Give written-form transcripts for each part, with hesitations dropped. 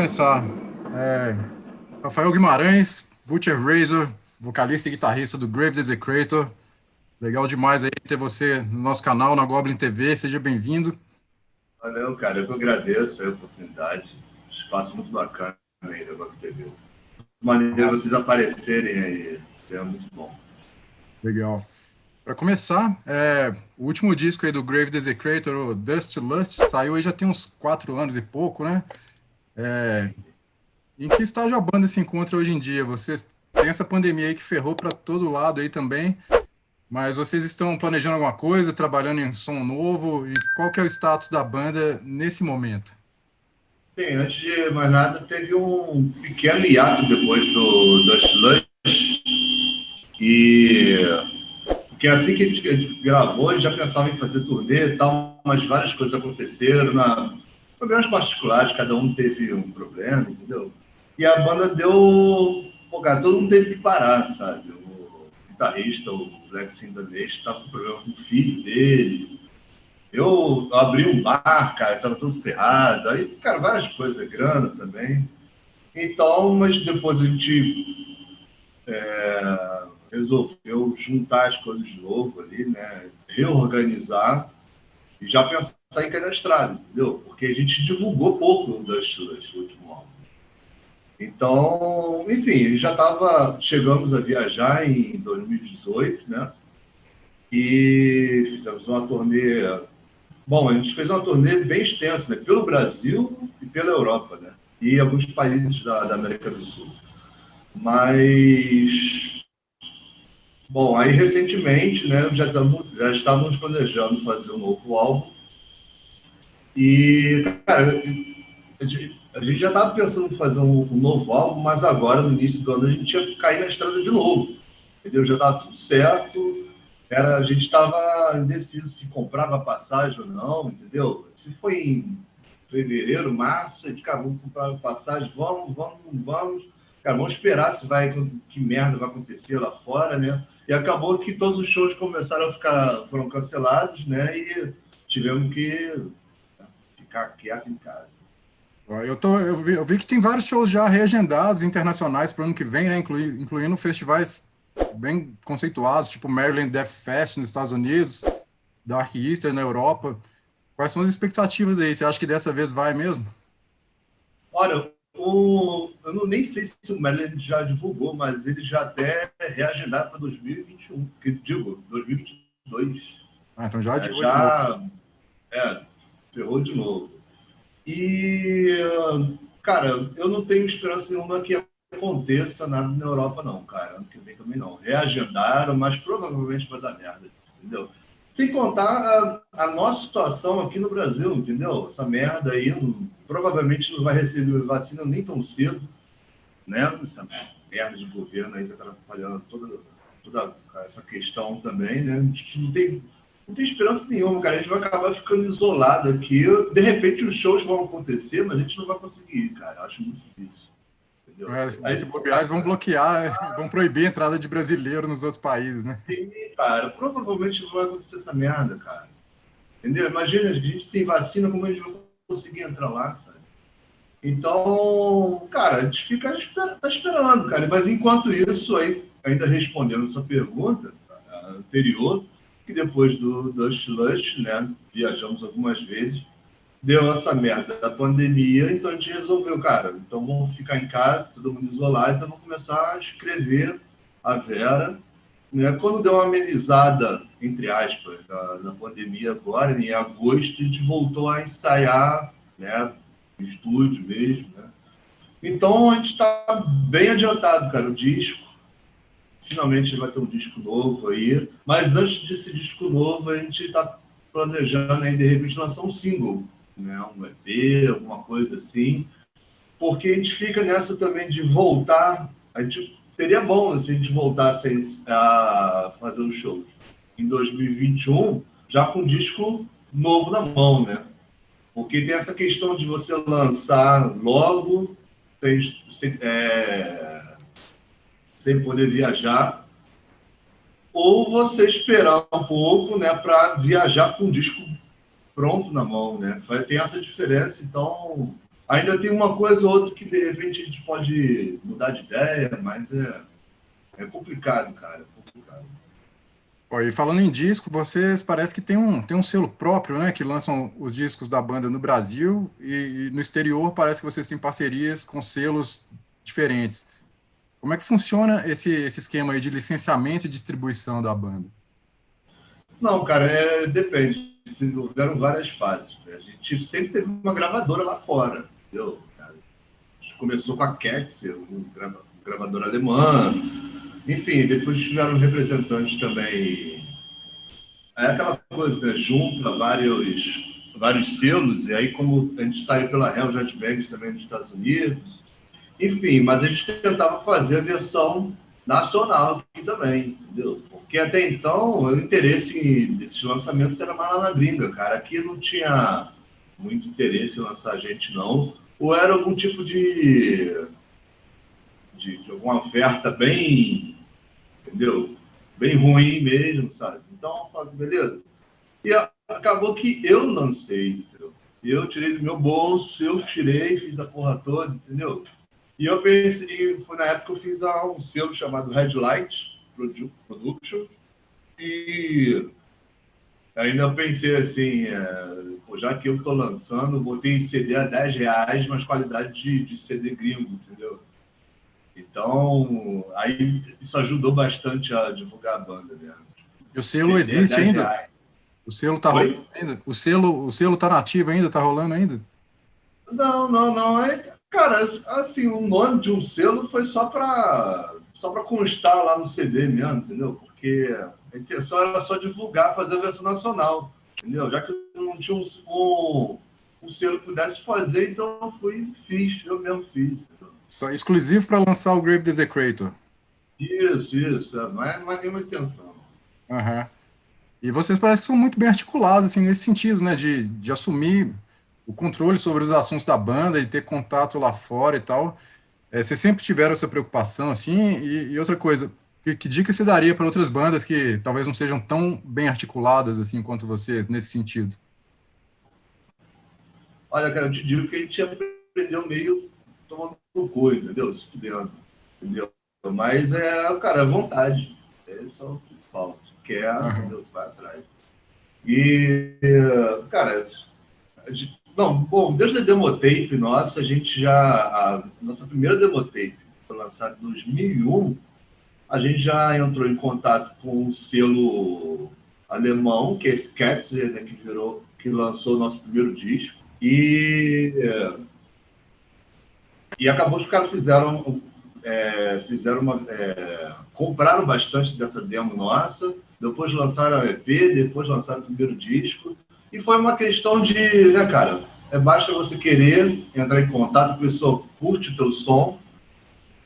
começar. É, Rafael Guimarães, Butcher Razor, vocalista e guitarrista do Grave Desecrator. Legal demais aí ter você no nosso canal, na Goblin TV. Seja bem-vindo. Valeu, cara. Eu que agradeço a oportunidade. Espaço muito bacana aí da Goblin TV. Maneiro vocês aparecerem aí. Isso é muito bom. Legal. Para começar, o último disco aí do Grave Desecrator, o Dust to Lust, saiu aí já tem uns 4 anos e pouco, né? Em que estágio a banda se encontra hoje em dia? Vocês têm essa pandemia aí que ferrou para todo lado aí também, mas vocês estão planejando alguma coisa, trabalhando em som novo? E qual que é o status da banda nesse momento? Bem, antes de mais nada, teve um pequeno hiato depois do Slush. E porque assim que a gente gravou, a gente já pensava em fazer turnê e tal, mas várias coisas aconteceram, problemas particulares, cada um teve um problema, entendeu? E a banda deu. Pô, cara, todo mundo teve que parar, sabe? O guitarrista, o Black Sindanês, estava com problema com o filho dele. Eu abri um bar, cara, estava tudo ferrado. Aí, cara, várias coisas, grana também. Então, mas depois a gente resolveu juntar as coisas de novo ali, né? Reorganizar e já pensar em cair na estrada, entendeu? Porque a gente divulgou pouco o Dust último álbum. Então, enfim, chegamos a viajar em 2018, né? E fizemos uma turnê. Bom, a gente fez uma turnê bem extensa, né? Pelo Brasil e pela Europa, né? E alguns países da América do Sul. Mas, bom, aí recentemente, né? Já estávamos planejando fazer um novo álbum. E, cara, a gente já estava pensando em fazer um novo álbum, mas agora, no início do ano, a gente ia cair na estrada de novo. Entendeu? Já estava tudo certo. A gente estava indeciso se comprava passagem ou não, entendeu? Se foi em fevereiro, março, a gente, cara, vamos comprar passagem, vamos. Cara, vamos esperar que merda vai acontecer lá fora, né? E acabou que todos os shows foram cancelados, né? E tivemos que ficar quieto em casa. Eu vi que tem vários shows já reagendados internacionais para o ano que vem, né? Incluindo festivais bem conceituados, tipo Maryland Death Fest nos Estados Unidos, Dark Easter na Europa. Quais são as expectativas aí? Você acha que dessa vez vai mesmo? Olha, eu nem sei se o Maryland já divulgou, mas ele já até reagendaram para 2021, digo, 2022. Então já adiou de Já novo. ferrou de novo. E, cara, eu não tenho esperança nenhuma que aconteça nada na Europa, não, cara. Ano que vem também não. Reagendaram, mas provavelmente vai dar merda, entendeu? Sem contar a nossa situação aqui no Brasil, entendeu? Essa merda aí, provavelmente não vai receber vacina nem tão cedo, né? Essa merda de governo aí tá atrapalhando toda essa questão também, né? A gente não tem esperança nenhuma, cara. A gente vai acabar ficando isolado aqui. De repente os shows vão acontecer, mas a gente não vai conseguir ir, cara. Acho muito difícil. Se bobear, eles vão bloquear, vão proibir a entrada de brasileiro nos outros países, né? Sim, cara, provavelmente não vai acontecer essa merda, cara. Entendeu? Imagina a gente sem vacina, como a gente vai conseguir entrar lá, sabe? Então, cara, a gente tá esperando, cara. Mas enquanto isso, aí, ainda respondendo a sua pergunta anterior, que depois do Dust Lush, né, viajamos algumas vezes, deu essa merda da pandemia, então a gente resolveu, cara, então vamos ficar em casa, todo mundo isolado, então vamos começar a escrever a Vera, né? Quando deu uma amenizada, entre aspas, da pandemia agora, em agosto, a gente voltou a ensaiar, né, no estúdio mesmo, né? Então a gente está bem adiantado, cara, o disco. Finalmente vai ter um disco novo aí, mas antes desse disco novo, a gente está planejando aí, de repente, lançar um single, né? Um EP, alguma coisa assim, porque a gente fica nessa também de voltar. Seria bom se a gente voltasse a fazer os shows em 2021, já com um disco novo na mão, né? Porque tem essa questão de você lançar logo, sem poder viajar, ou você esperar um pouco, né, para viajar com o disco pronto na mão, né? Tem essa diferença, então Ainda tem uma coisa ou outra que, de repente, a gente pode mudar de ideia, mas é complicado, cara. É complicado. Pô, e falando em disco, vocês parece que tem um selo próprio, né? Que lançam os discos da banda no Brasil e no exterior parece que vocês têm parcerias com selos diferentes. Como é que funciona esse esquema aí de licenciamento e distribuição da banda? Não, cara, depende. Houveram várias fases, né? A gente sempre teve uma gravadora lá fora, entendeu? Cara, a gente começou com a Ketzer, gravadora alemã. Enfim, depois tiveram representantes também. É aquela coisa, né? Junta vários selos, e aí como a gente saiu pela Hell Jet Banks também nos Estados Unidos. Enfim, mas a gente tentava fazer a versão nacional aqui também, entendeu? Porque até então o interesse desses lançamentos era mais lá na gringa, cara. Aqui não tinha muito interesse em lançar a gente, não. Ou era algum tipo de alguma oferta bem, entendeu? Bem ruim mesmo, sabe? Então, eu falo, beleza. E acabou que eu lancei, entendeu? Eu tirei do meu bolso, eu tirei, fiz a porra toda, entendeu? E eu pensei, foi na época que eu fiz um selo chamado Red Light Production, e ainda pensei assim, pô, já que eu tô lançando, botei CD a R$ 10, mas qualidade de CD gringo, entendeu? Então, aí isso ajudou bastante a divulgar a banda, né? E o selo CD a existe ainda? R$ 10. O selo tá Oi? rolando ainda? O selo tá nativo ainda? Tá rolando ainda? Não, não, não. Cara, assim, o nome de um selo foi só para constar lá no CD mesmo, entendeu? Porque a intenção era só divulgar, fazer a versão nacional, entendeu? Já que eu não tinha um selo que pudesse fazer, então eu mesmo fiz. Entendeu? Só exclusivo para lançar o Grave Desecrator. Isso, não é nenhuma intenção. Aham. E vocês parecem que são muito bem articulados, assim, nesse sentido, né? De assumir o controle sobre os assuntos da banda, de ter contato lá fora e tal. Vocês sempre tiveram essa preocupação, assim? E outra coisa, que dica você daria para outras bandas que talvez não sejam tão bem articuladas, assim, quanto vocês, nesse sentido? Olha, cara, eu te digo que a gente aprendeu meio tomando no cu, entendeu? Se fudendo, entendeu? Mas cara, a vontade. Esse é o principal. Tu quer, Aham. entendeu? Tu vai atrás. E, cara, não, bom, desde a Demotape nossa, a nossa primeira Demotape foi lançada em 2001, a gente já entrou em contato com um selo alemão, que é esse Ketzer, né, que lançou o nosso primeiro disco. E acabou que os caras compraram bastante dessa demo nossa, depois lançaram a EP, depois lançaram o primeiro disco, e foi uma questão de, né, cara, basta você querer entrar em contato, a pessoa curte o teu som,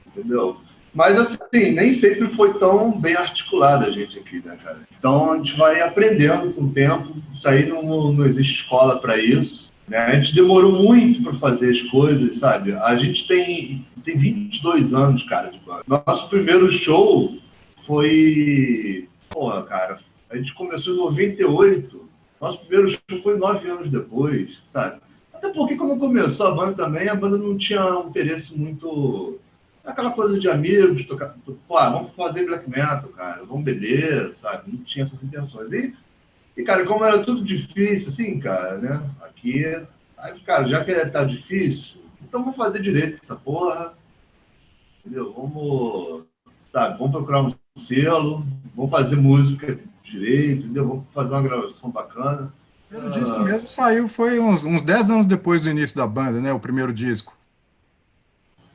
entendeu? Mas, assim, nem sempre foi tão bem articulada a gente aqui, né, cara? Então, a gente vai aprendendo com o tempo, isso aí não existe escola para isso, né? A gente demorou muito para fazer as coisas, sabe? A gente tem 22 anos, cara, de banda. Nosso primeiro show foi... Porra, cara, a gente começou em 98. Nosso primeiro show foi 9 anos depois, sabe? Até porque quando começou a banda também, a banda não tinha um interesse muito... Aquela coisa de amigos, tocar... Pô, vamos fazer black metal, cara, vamos beber, sabe? Não tinha essas intenções. E, cara, como era tudo difícil, assim, cara, né? Aqui, aí, cara, já que tá difícil, então vamos fazer direito essa porra, entendeu? Vamos procurar um selo, vamos fazer música direito, entendeu? Vamos fazer uma gravação bacana. O primeiro disco mesmo saiu, foi uns 10 anos depois do início da banda, né? O primeiro disco.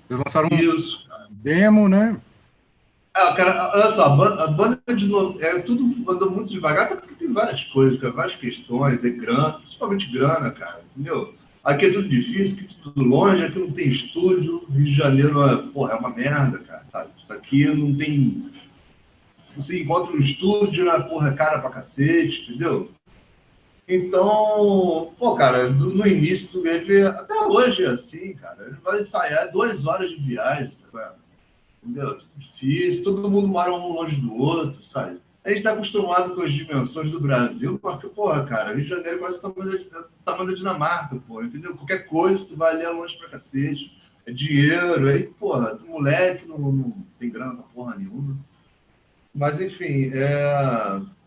Vocês lançaram um Isso. demo, né? Cara, olha só, a banda de novo, tudo andou muito devagar, até porque tem várias coisas, cara, várias questões, grana, principalmente grana, cara, entendeu? Aqui é tudo difícil, aqui é tudo longe, aqui não tem estúdio, Rio de Janeiro porra, é uma merda, cara, sabe? Isso aqui não tem... Você encontra um estúdio, porra, é cara pra cacete, entendeu? Então, pô, cara, no início do GV, até hoje é assim, cara, ele vai ensaiar 2 horas de viagem, sabe? Entendeu? Tudo difícil, todo mundo mora um longe do outro, sabe? A gente está acostumado com as dimensões do Brasil, porque, porra, cara, Rio de Janeiro quase tá tamanho da Dinamarca, pô, entendeu? Qualquer coisa, tu vai ali longe pra cacete. É dinheiro, aí, porra, tu moleque não tem grana pra porra nenhuma. Mas, enfim,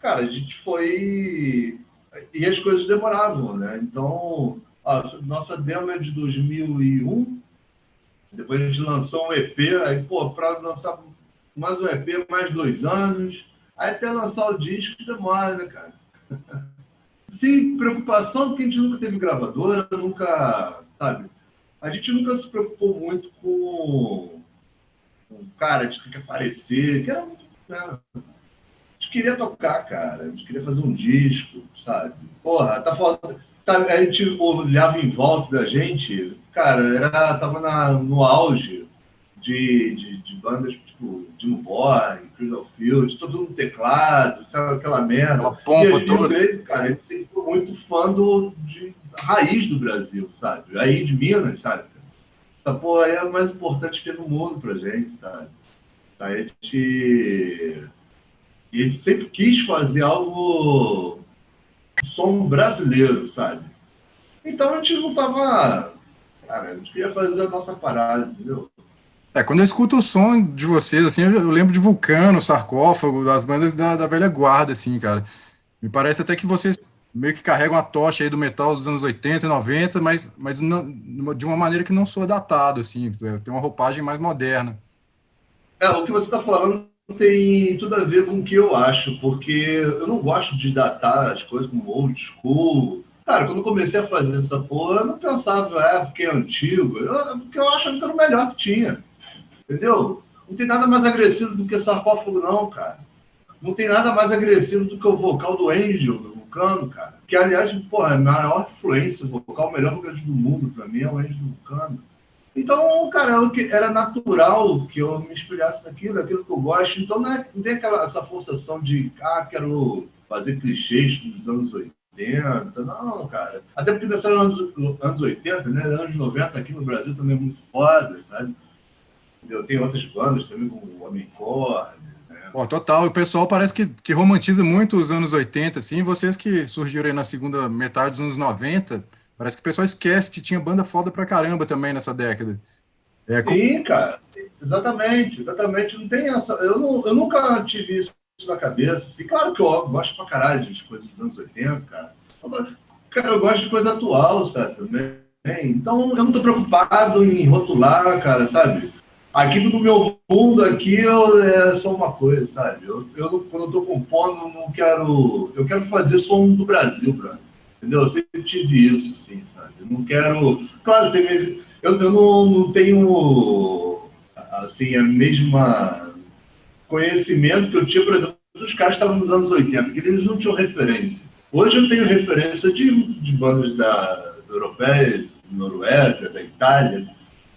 cara, a gente foi. E as coisas demoravam, né? Então, a nossa demo é de 2001, depois a gente lançou um EP, aí, pô, para lançar mais um EP, mais 2 anos, aí até lançar o disco demora, né, cara? Sem preocupação, porque a gente nunca teve gravadora, nunca, sabe? A gente nunca se preocupou muito com cara, de ter que aparecer, que era muito. Né? A gente queria tocar, cara. A gente queria fazer um disco, sabe? Porra, tá falando. Sabe, a gente olhava em volta da gente, cara, no auge de bandas tipo Dimmu Borgir, Crystal Field, todo no teclado, sabe, aquela merda. Aquela E a pompa Rio toda. Grande, cara, a gente sempre foi muito fã de raiz do Brasil, sabe? Aí de Minas, sabe? Essa porra aí é a mais importante que tem no mundo pra gente, sabe? A gente e ele sempre quis fazer algo, um som brasileiro, sabe? Então a gente não tava. Cara, a gente queria fazer a nossa parada, entendeu? Quando eu escuto o som de vocês, assim, eu lembro de Vulcano, Sarcófago, das bandas da velha guarda, assim, cara. Me parece até que vocês meio que carregam a tocha aí do metal dos anos 80 e 90, mas não, de uma maneira que não soa datado, assim, tem uma roupagem mais moderna. O que você está falando tem tudo a ver com o que eu acho, porque eu não gosto de datar as coisas como old school. Cara, quando eu comecei a fazer essa porra, eu não pensava, porque é antigo, porque eu achava que era o melhor que tinha, entendeu? Não tem nada mais agressivo do que Sarcófago, não, cara. Não tem nada mais agressivo do que o vocal do Angel, do Vulcano, cara. Que, aliás, porra, a maior influência vocal, o melhor vocalista do mundo, pra mim, é o Angel do Vulcano. Então, cara, era natural que eu me inspirasse naquilo que eu gosto. Então, não tem essa forçação de, quero fazer clichês dos anos 80. Não, cara. Até porque nessa anos 80, né? Anos 90 aqui no Brasil também é muito foda, sabe? Tem outras bandas também, como o Homem Core, né? Pô, total, o pessoal parece que romantiza muito os anos 80, assim, vocês que surgiram aí na segunda metade dos anos 90, parece que o pessoal esquece que tinha banda foda pra caramba também nessa década. Sim, cara. Exatamente, exatamente. Não tem essa. Eu nunca tive isso na cabeça. Assim. Claro que eu gosto pra caralho de coisas dos anos 80, cara. Cara, eu gosto de coisa atual, sabe? Também. Então, eu não tô preocupado em rotular, cara, sabe? Aqui no meu mundo, aqui é só uma coisa, sabe? Quando eu tô compondo, não quero. Eu quero fazer som do Brasil, brother. Entendeu? Eu sempre tive isso, assim, sabe? Eu não quero. Claro, tem vezes. Eu não tenho assim, a mesma conhecimento que eu tinha, por exemplo, dos caras que estavam nos anos 80, que eles não tinham referência. Hoje eu tenho referência de bandas europeias, Noruega, da Itália,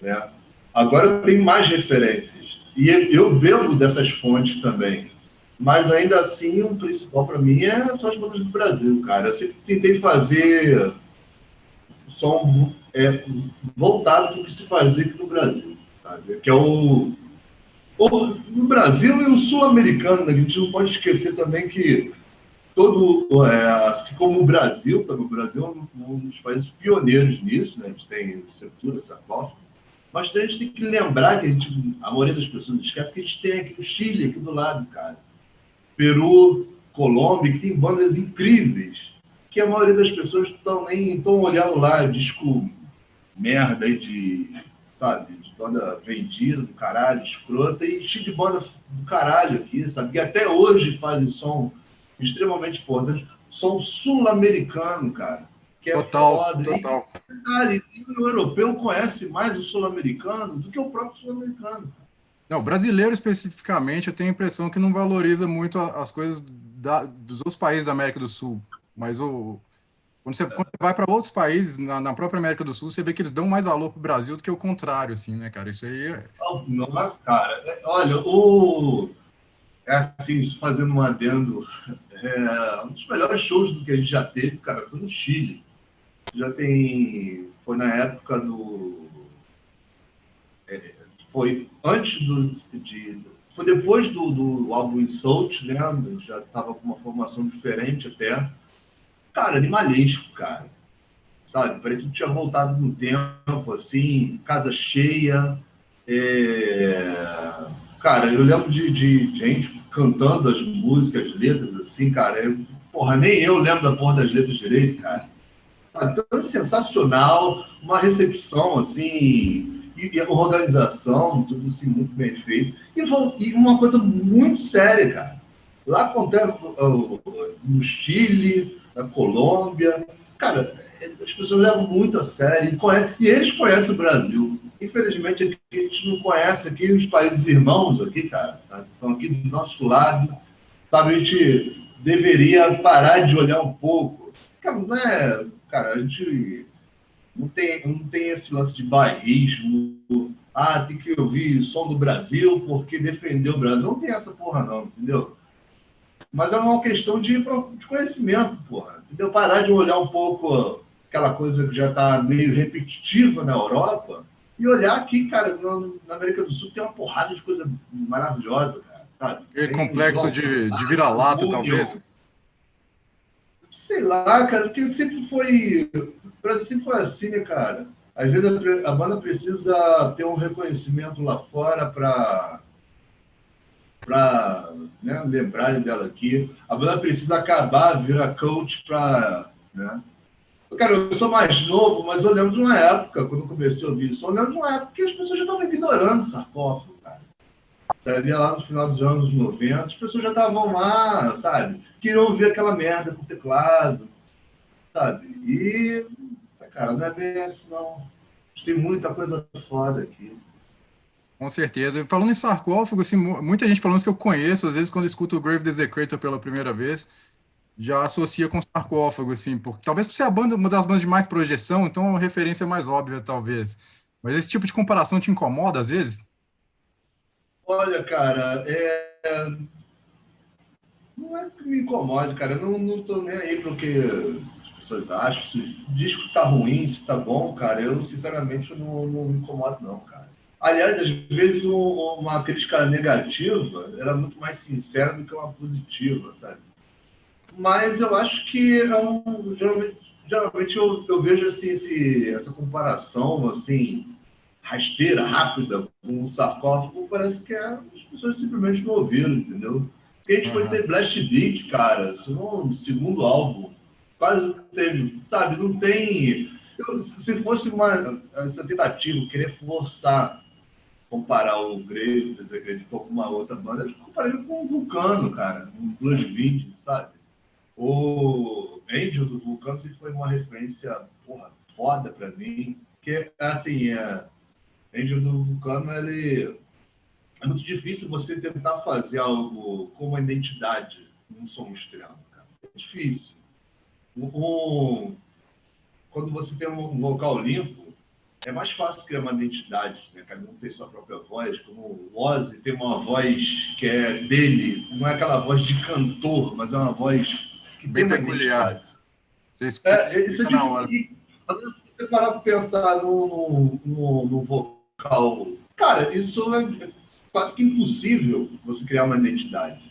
né? Agora eu tenho mais referências. E eu bebo dessas fontes também. Mas ainda assim, o principal para mim são as bandas do Brasil, cara. Eu sempre tentei fazer som voltado para o que se fazia aqui no Brasil, sabe? Que é no Brasil e o sul-americano, né? A gente não pode esquecer também que assim como o Brasil é um dos países pioneiros nisso, né? A gente tem sepultura, sarcófago, mas a gente tem que lembrar que a maioria das pessoas esquece que a gente tem aqui o Chile, aqui do lado, cara. Peru, Colômbia, que tem bandas incríveis, que a maioria das pessoas nem estão olhando lá, disco merda aí sabe, de banda vendida do caralho, escrota, e cheio de banda do caralho aqui, sabe, que até hoje fazem som extremamente importante, som sul-americano, cara, que é Total, foda. total. E o europeu conhece mais o sul-americano do que o próprio sul-americano. Não, brasileiro especificamente, eu tenho a impressão que não valoriza muito as coisas dos outros países da América do Sul. Mas quando você vai para outros países, na própria América do Sul, você vê que eles dão mais valor pro Brasil do que o contrário, assim, né, cara? Isso aí Nossa, cara, olha, assim, fazendo um adendo, um dos melhores shows do que a gente já teve, cara, foi no Chile. Foi na época foi antes Foi depois do álbum Insult, né? Já estava com uma formação diferente até. Cara, animalesco, cara. Sabe? Parecia que tinha voltado no tempo, assim, casa cheia. Cara, eu lembro de gente cantando as músicas, as letras, assim, cara. Porra, nem eu lembro da porra das letras direito, cara. Tão sensacional, uma recepção, assim, e a organização, tudo assim, muito bem feito. E uma coisa muito séria, cara. Lá acontece no Chile, na Colômbia, cara, as pessoas levam muito a sério e eles conhecem o Brasil. Infelizmente, aqui, a gente não conhece aqui os países irmãos aqui, cara, sabe? Estão aqui do nosso lado, sabe? A gente deveria parar de olhar um pouco. Cara, não é, cara, a gente não tem esse lance de bairrismo. Ah, tem que ouvir som do Brasil porque defendeu o Brasil. Não tem essa porra, não, entendeu? Mas é uma questão de conhecimento, porra. Entendeu? Parar de olhar um pouco aquela coisa que já está meio repetitiva na Europa e olhar aqui, cara, na América do Sul tem uma porrada de coisa maravilhosa, cara. Sabe? Aquele complexo de vira-lata, talvez. Sei lá, cara, porque sempre foi. O Brasil sempre foi assim, né, cara? Às vezes a banda precisa ter um reconhecimento lá fora para né, lembrarem dela aqui. A banda precisa acabar, virar coach para. Né? Cara, eu sou mais novo, mas eu lembro de uma época, quando eu comecei a ouvir isso, eu lembro de uma época que as pessoas já estavam ignorando o sarcófago, cara. Ali lá no final dos anos 90, as pessoas já estavam lá, sabe? Queriam ouvir aquela merda com o teclado, sabe? E, cara, não é bem assim, não. Tem muita coisa foda aqui. Com certeza. Falando em sarcófago, assim, muita gente, pelo menos que eu conheço, às vezes quando escuta o Grave Desecrator pela primeira vez, já associa com sarcófago, assim, porque talvez por ser a banda, uma das bandas de mais projeção, então é uma referência mais óbvia, talvez. Mas esse tipo de comparação te incomoda, às vezes? Olha, cara, não é que me incomode, cara. Eu não tô nem aí pro que as pessoas acham. Se o disco tá ruim, se tá bom, cara, eu sinceramente não me incomodo, não, cara. Aliás, às vezes uma crítica negativa era muito mais sincera do que uma positiva, sabe? Mas eu acho que geralmente eu vejo assim, essa comparação assim, rasteira, rápida, com o sarcófago, parece que as pessoas simplesmente não ouviram, entendeu? Porque a gente foi ter Blast Beat, cara, no segundo álbum, quase não teve, sabe? Não tem. Se fosse essa tentativa, querer forçar, comparar o Grave Desecrator com alguma outra banda, eu compararia com o Vulcano, cara, um Blood Vintage, sabe? O Angel do Vulcano sempre foi uma referência, porra, foda pra mim, que assim, Angel do Vulcano, ele é muito difícil você tentar fazer algo com uma identidade num som extremo, cara. É difícil. Quando você tem um vocal limpo, é mais fácil criar uma identidade, né? Cada um tem sua própria voz, como o Ozzy tem uma voz que é dele, não é aquela voz de cantor, mas é uma voz que Bem tem uma peculiar. identidade. Você Isso é fica na hora. difícil. Se você parar para pensar no vocal, cara, isso é quase que impossível você criar uma identidade.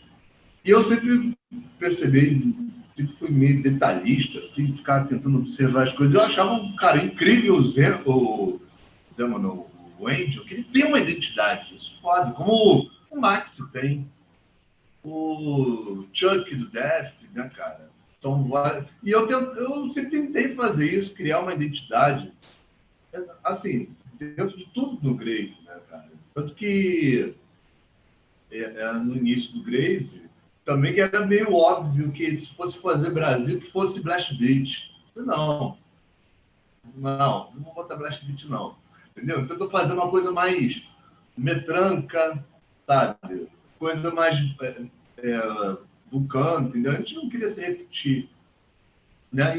E eu sempre percebi, sempre fui meio detalhista, assim, ficar tentando observar as coisas. Eu achava um cara incrível o Zé Mano, o Angel, que ele tem uma identidade, isso foda, como o Max tem, o Chuck do Death, né, cara? São vários. E eu sempre tentei fazer isso, criar uma identidade, assim, dentro de tudo do Grave, né, cara? Tanto que no início do Grave, também que era meio óbvio que se fosse fazer Brasil, que fosse Blast Beat. Não vou botar Blast Beat, não. Entendeu? Então, eu tô fazendo uma coisa mais metranca, sabe? Coisa mais vulcano, entendeu? A gente não queria se repetir. Né?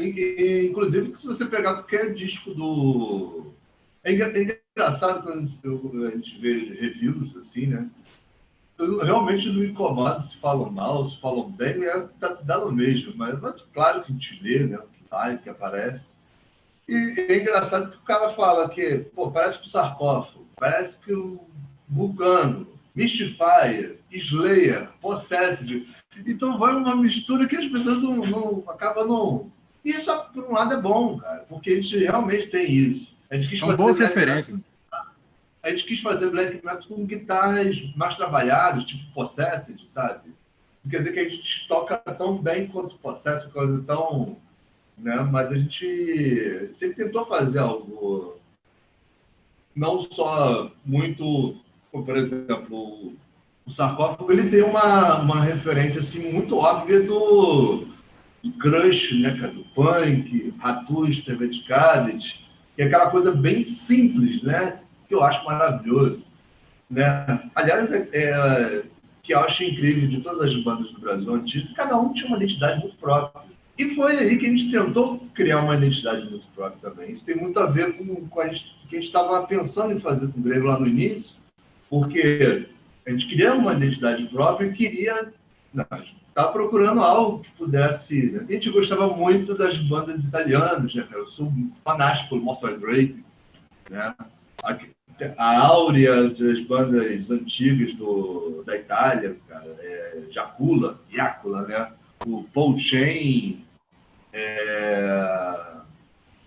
Inclusive, que se você pegar qualquer disco do... É engraçado quando a gente vê reviews, assim, né? Eu realmente não me incomodo se falam mal, se falam bem, dá no mesmo. Mas claro que a gente lê, né? Que sai, que aparece. E é engraçado que o cara fala que, pô, parece que o sarcófago, parece que o vulcano. Mystifier, Slayer, Possessed. Então vai uma mistura que as pessoas não acabam não... E isso, por um lado, é bom, cara, porque a gente realmente tem isso. A gente quis São fazer boas black referências. metal, a gente quis fazer black metal com guitarras mais trabalhadas, tipo Possessed, sabe? Não quer dizer que a gente toca tão bem quanto Possessed, coisa tão... Né? Mas a gente sempre tentou fazer algo não só muito... Por exemplo, o Sarcófago, ele tem uma referência assim, muito óbvia do Crush, né, cara? Do punk, Ratus, Terveticadet, que é aquela coisa bem simples, né? Que eu acho maravilhoso, né? Aliás, que eu acho incrível de todas as bandas do Brasil antigas, cada um tinha uma identidade muito própria. E foi aí que a gente tentou criar uma identidade muito própria também. Isso tem muito a ver com o que a gente estava pensando em fazer com o Grego lá no início, porque a gente queria uma identidade própria e queria... Estava procurando algo que pudesse... Né? A gente gostava muito das bandas italianas, né, cara? Eu sou fanático pelo Mortal Drake, né? A áurea das bandas antigas da Itália, cara, Iacula, né? O Paul Chain,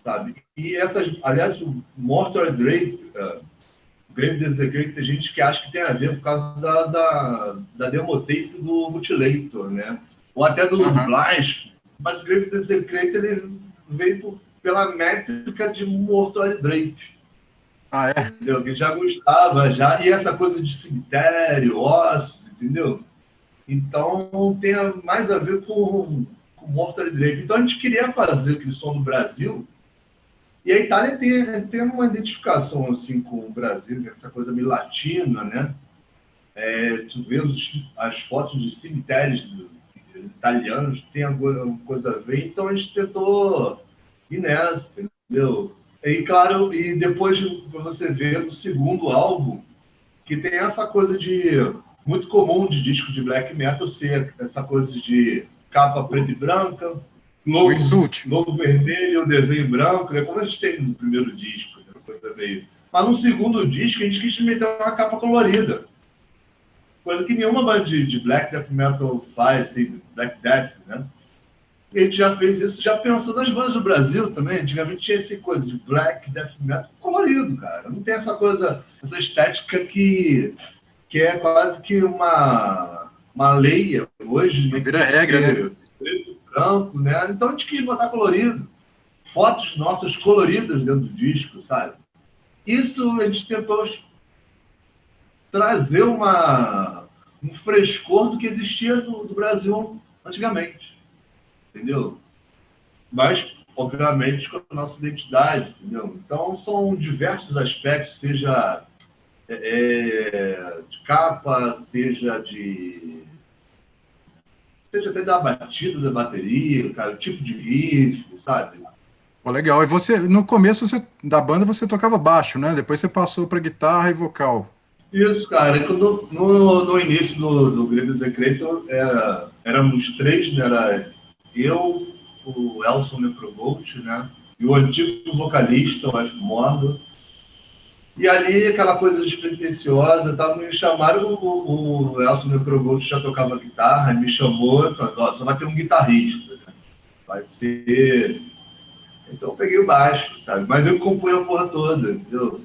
sabe? E aliás, o Mortal Drake, Grave Desecrate, tem gente que acha que tem a ver por causa da demotape do Mutilator, né? Ou até do Blasphemy. Mas o Grave Desecrate, ele veio pela métrica de Mortal Drake. Ah, é? Entendeu? Que já gostava, já. E essa coisa de cemitério, ossos, entendeu? Então, tem mais a ver com Mortal Drake. Então, a gente queria fazer aquele som do Brasil. E a Itália tem uma identificação assim, com o Brasil, essa coisa meio latina, né? Tu vê as fotos de cemitérios italianos, tem alguma coisa a ver, então a gente tentou ir nessa, entendeu? E claro, e depois você vê o segundo álbum, que tem essa coisa muito comum de disco de black metal ser essa coisa de capa preta e branca, logo vermelho, o desenho branco, né? Como a gente tem no primeiro disco, né? Coisa meio... Mas no segundo disco a gente quis meter uma capa colorida, coisa que nenhuma banda de black death metal faz, assim, black death, né? E a gente já fez isso, já pensou nas bandas do Brasil também. Antigamente tinha essa coisa de black death metal colorido, cara. Não tem essa coisa, essa estética que é quase que uma lei hoje, né? Vira regra, né? Preto, branco, né? Então a gente quis botar colorido. Fotos nossas coloridas dentro do disco, sabe? Isso a gente tentou trazer um frescor do que existia do Brasil antigamente. Entendeu? Mas, obviamente, com a nossa identidade, entendeu? Então, são diversos aspectos, seja de capa, seja até da batida da bateria, cara, o tipo de riff, sabe? Pô, legal. E você, no começo da banda, você tocava baixo, né? Depois você passou para guitarra e vocal. Isso, cara. No início do Grave Desecrate, éramos três, né? Era eu, o Elson Necrobolt, né? E o antigo vocalista, o F. Mordo. E ali, aquela coisa despretensiosa, me chamaram, o Elson Necrobolt já tocava guitarra, me chamou e falou, só vai ter um guitarrista, né? Vai ser... Então eu peguei o baixo, sabe? Mas eu compunha a porra toda, entendeu?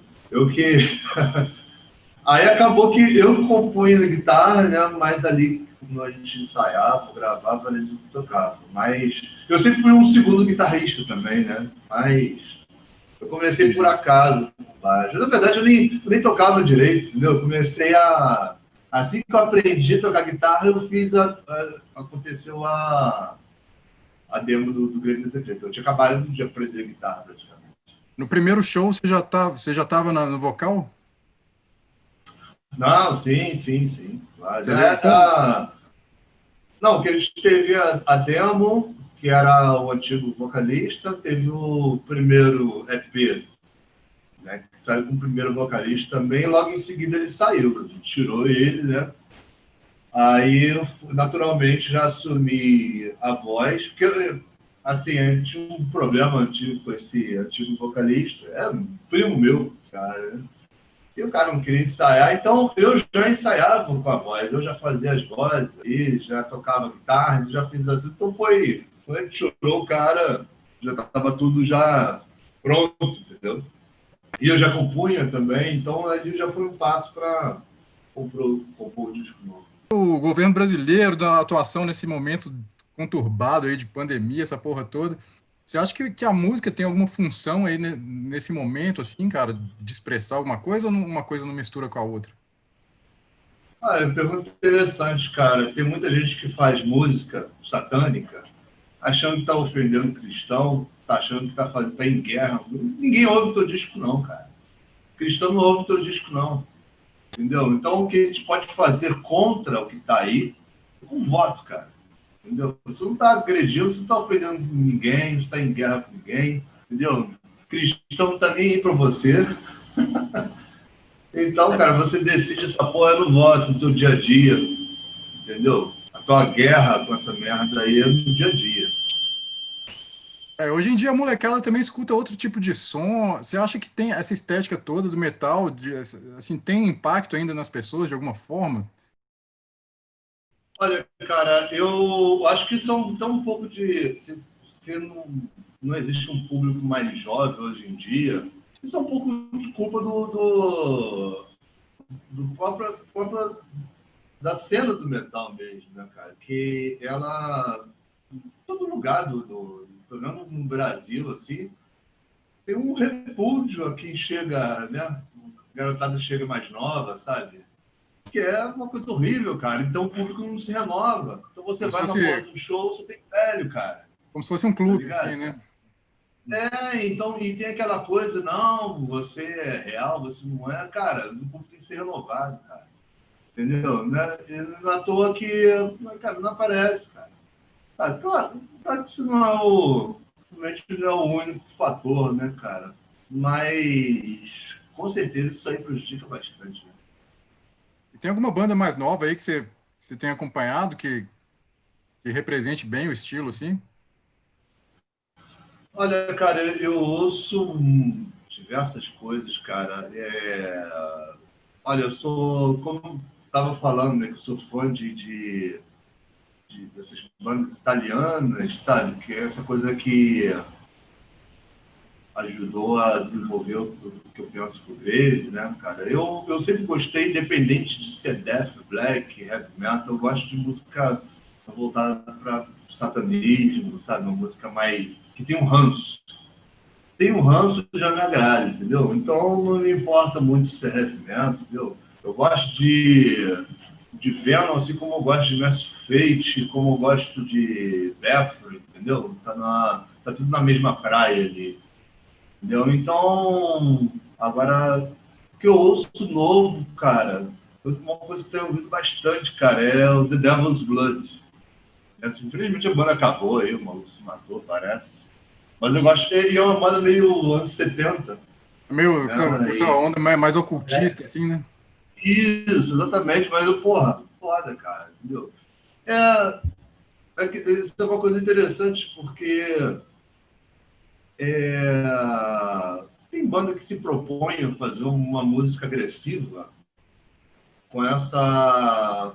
Aí acabou que eu compunha na guitarra, né? Mas ali, quando a gente ensaiava, gravava, a gente tocava. Mas eu sempre fui um segundo guitarrista também, né? Mas eu comecei por acaso com baixo. Na verdade, eu nem tocava direito, entendeu? Eu comecei a... Assim que eu aprendi a tocar guitarra, eu fiz aconteceu a demo do Grave Desecrate. Eu tinha acabado de aprender guitarra, praticamente. No primeiro show, você já estava no vocal? Não, sim. Claro. Você veio Não, que a gente teve a demo, que era o antigo vocalista, teve o primeiro EP, né, que saiu com o primeiro vocalista também, logo em seguida ele saiu, a gente tirou ele, né? Aí eu, naturalmente, já assumi a voz, porque, assim, a gente tinha um problema antigo com esse antigo vocalista, é um primo meu, cara, né? E o cara não queria ensaiar, então eu já ensaiava com a voz, eu já fazia as vozes aí, já tocava guitarra, já fiz tudo. Então chorou o cara, já estava tudo já pronto, entendeu? E eu já compunha também, então ali já foi um passo para compor o disco novo. O governo brasileiro, da atuação nesse momento conturbado aí de pandemia, essa porra toda, você acha que a música tem alguma função aí nesse momento, assim, cara, de expressar alguma coisa ou uma coisa não mistura com a outra? É uma pergunta interessante, cara. Tem muita gente que faz música satânica achando que está ofendendo cristão, tá achando que tá em guerra. Ninguém ouve o teu disco, não, cara. Cristão não ouve o teu disco, não. Entendeu? Então, o que a gente pode fazer contra o que está aí, um voto, cara. Entendeu? Você não está agredindo, você não está ofendendo ninguém, não está em guerra com ninguém, entendeu? Cristão não está nem aí para você. Então, cara, você decide essa porra no voto, no teu dia a dia, entendeu? A tua guerra com essa merda aí é no dia a dia. Hoje em dia a molecada também escuta outro tipo de som. Você acha que tem essa estética toda do metal, assim, tem impacto ainda nas pessoas de alguma forma? Olha, cara, eu acho que são tão um pouco de. Se não existe um público mais jovem hoje em dia, isso é um pouco de culpa do próprio da cena do metal mesmo, né, cara? Que ela, em todo lugar pelo menos no Brasil, assim, tem um repúdio a quem chega, né? A garotada chega mais nova, sabe? Que é uma coisa horrível, cara. Então o público não se renova. Então você Como se vai na porra fosse, do show, você tem velho, cara. como se fosse um Tá clube, assim, ligado? né? Então, e tem aquela coisa, não, você é real, você não é. Cara, o público tem que ser renovado, cara. Entendeu? Não é à toa que, cara, não aparece, cara. Claro que isso não é realmente não é o único fator, né, cara? Mas, com certeza, isso aí prejudica bastante, né? E tem alguma banda mais nova aí que você tem acompanhado que represente bem o estilo, assim? Olha, cara, eu ouço diversas coisas, cara. Olha, eu sou, como estava falando, né, que eu sou fã dessas bandas italianas, sabe? Que é essa coisa que ajudou a desenvolver o que eu penso pro Grave, né, cara? Eu sempre gostei, independente de ser death, black, heavy metal, eu gosto de música voltada para satanismo, sabe? Uma música mais que tem um ranço. Tem um ranço já me agrada, entendeu? Então não me importa muito se é heavy metal, entendeu? Eu gosto de Venom, assim como eu gosto de Mass Fate, como eu gosto de Bathory, entendeu? Tá tudo na mesma praia ali. Entendeu? Então, agora, o que eu ouço novo, cara, uma coisa que eu tenho ouvido bastante, cara, é o The Devil's Blood. Infelizmente a banda acabou aí, o maluco se matou, parece. Mas eu gosto, e é uma banda meio anos 70, Meio né? essa onda mais ocultista, assim, né? Isso, exatamente, mas eu, porra, foda, cara, entendeu? É, isso é uma coisa interessante, porque tem banda que se propõe a fazer uma música agressiva com essa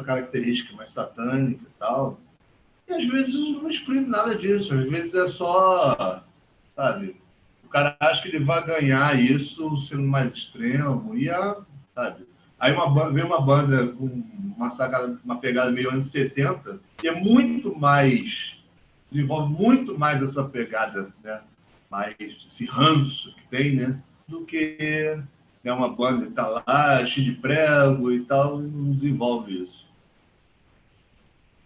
característica mais satânica e tal. E às vezes não exprime nada disso, às vezes é só, sabe, o cara acha que ele vai ganhar isso sendo mais extremo, sabe? Aí vem uma banda com uma pegada meio anos 70, e é muito mais, desenvolve muito mais essa pegada, né? Mais esse ranço que tem, né? Do que uma banda que tá lá, cheia de prego e tal, e não desenvolve isso.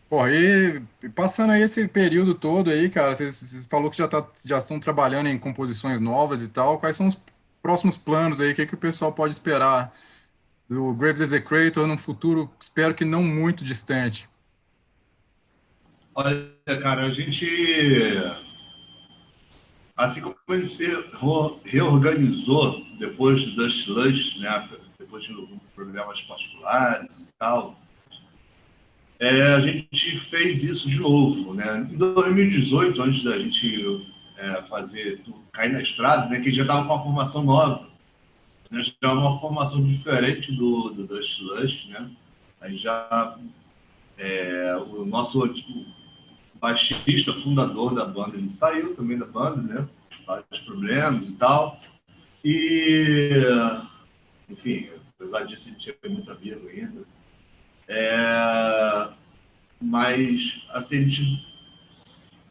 Pô, e passando aí esse período todo aí, cara, você falou que já estão trabalhando em composições novas e tal. Quais são os próximos planos aí? O que o pessoal pode esperar do Grave Desecrator num futuro, espero que não muito distante? Olha, cara, a gente, assim como a gente se reorganizou depois do Dust Lush, né, depois de problemas particulares e tal, a gente fez isso de novo, né? Em 2018, antes da gente cair na estrada, né, que a gente já estava com uma formação nova. Já é uma formação diferente do Slush, né? Aí já o nosso baixista, fundador da banda, ele saiu também da banda, né? Vários problemas e tal. E, enfim, apesar disso, a gente tinha muito amigo ainda. Mas, assim, a gente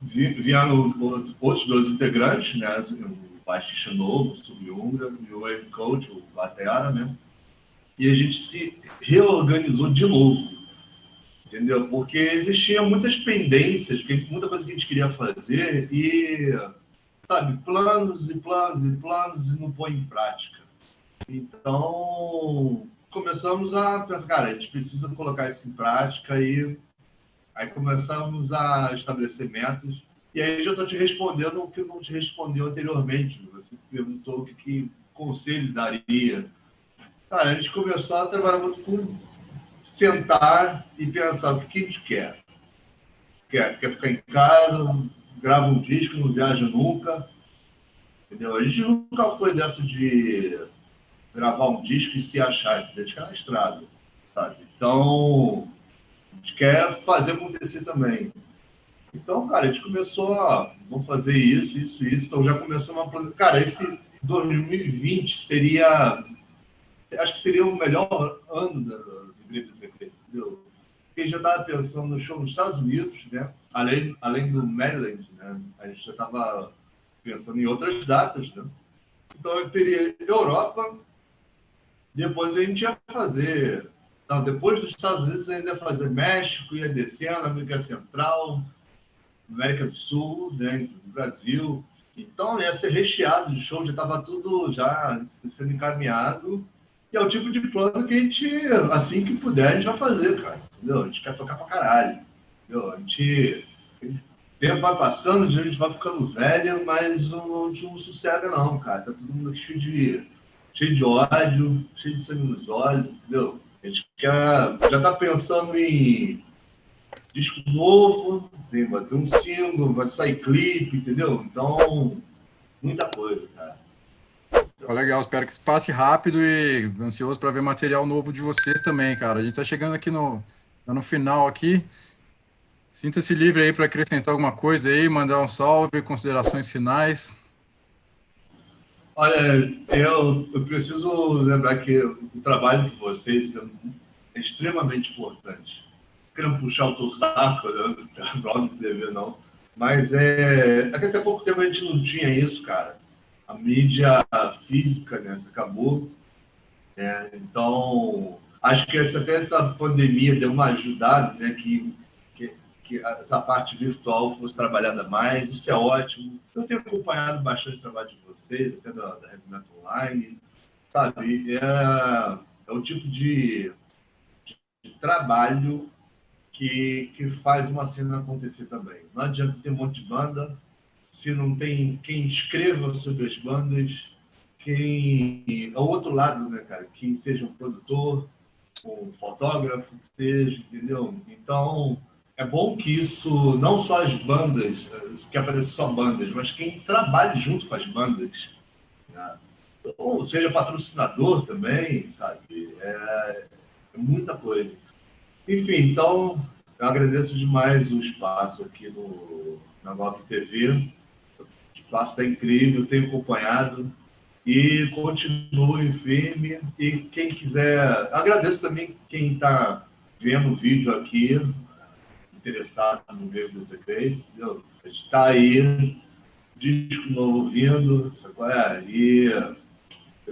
vieram outros dois integrantes, né? O baixista novo, o Sub-Ungra, e o wave coach, o Batera, né? E a gente se reorganizou de novo, entendeu? Porque existiam muitas pendências, muita coisa que a gente queria fazer e, sabe, planos e planos e planos e não põe em prática. Então, começamos a pensar, cara, a gente precisa colocar isso em prática e aí começamos a estabelecer metas. E aí já estou te respondendo o que eu não te respondeu anteriormente. Você perguntou que conselho daria. Cara, a gente começou a trabalhar muito com sentar e pensar o que a gente quer. Quer ficar em casa, grava um disco, não viaja nunca. Entendeu? A gente nunca foi dessa de gravar um disco e se achar, a gente quer na estrada. Sabe? Então, a gente quer fazer acontecer também. Então, cara, a gente começou a vamos fazer isso, isso, isso. Então já começou uma. Cara, esse 2020 seria. Acho que seria o melhor ano do Igreja Secreta, entendeu? Porque a gente já estava pensando no show nos Estados Unidos, né? Além do Maryland, né? A gente já estava pensando em outras datas, né? Então eu teria Europa, depois a gente ia fazer. Não, depois dos Estados Unidos ainda ia fazer México, ia descendo, América Central, América do Sul, né, do Brasil. Então, ia ser recheado de show, já estava tudo já sendo encaminhado. E é o tipo de plano que a gente, assim que puder, a gente vai fazer, cara. Entendeu? A gente quer tocar pra caralho. Entendeu? O tempo vai passando, a gente vai ficando velho, mas não sossega não, cara. Tá todo mundo cheio de ódio, cheio de sangue nos olhos, entendeu? A gente já tá pensando em disco novo, vai ter um single, vai sair clipe, entendeu? Então, muita coisa, cara. Legal, espero que passe rápido e ansioso para ver material novo de vocês também, cara. A gente tá chegando aqui no final aqui. Sinta-se livre aí para acrescentar alguma coisa aí, mandar um salve, considerações finais. Olha, eu preciso lembrar que o trabalho de vocês é extremamente importante. Querendo puxar o teu saco, né? Não TV, não. Mas até pouco tempo a gente não tinha isso, cara. A mídia física, né, acabou. Então, acho que até essa pandemia deu uma ajudada, né, que essa parte virtual fosse trabalhada mais. Isso é ótimo. Eu tenho acompanhado bastante o trabalho de vocês, até da Heavy Metal Online, sabe? É o tipo de trabalho que faz uma cena acontecer também. Não adianta ter um monte de banda se não tem quem escreva sobre as bandas, quem ao outro lado, né, cara, quem seja um produtor, um fotógrafo, que seja, entendeu? Então é bom que isso não só as bandas, que apareçam só bandas, mas quem trabalhe junto com as bandas, né? Ou seja patrocinador também, sabe? É muita coisa. Enfim, então, eu agradeço demais o espaço aqui na Globo TV. O espaço está incrível, tenho acompanhado e continue firme. E quem quiser, agradeço também quem está vendo o vídeo aqui, interessado no Veio dos Secretos. A gente está aí, disco novo vindo, sabe? E é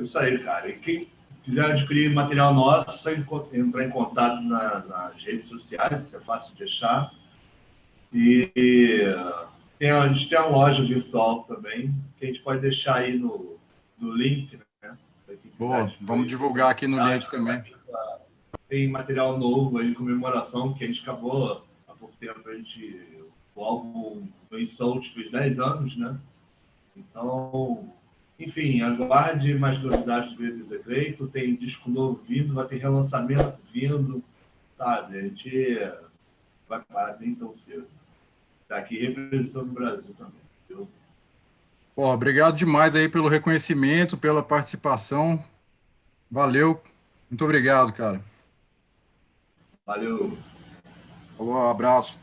isso aí, cara. E quem quiser adquirir material nosso, é só entrar em contato nas redes sociais, é fácil de achar. E a gente tem uma loja virtual também, que a gente pode deixar aí no link, né? Boa, vamos divulgar aqui no link também. Tem material novo aí, comemoração, que a gente acabou há pouco tempo, o álbum do Insult fez 10 anos, né? Então, enfim, aguarde mais novidades do Grande Secreto, tem disco novo vindo, vai ter relançamento vindo, sabe? A gente vai parar bem tão cedo. Está aqui representando o Brasil também, viu? Pô, obrigado demais aí pelo reconhecimento, pela participação. Valeu. Muito obrigado, cara. Valeu. Falou, abraço.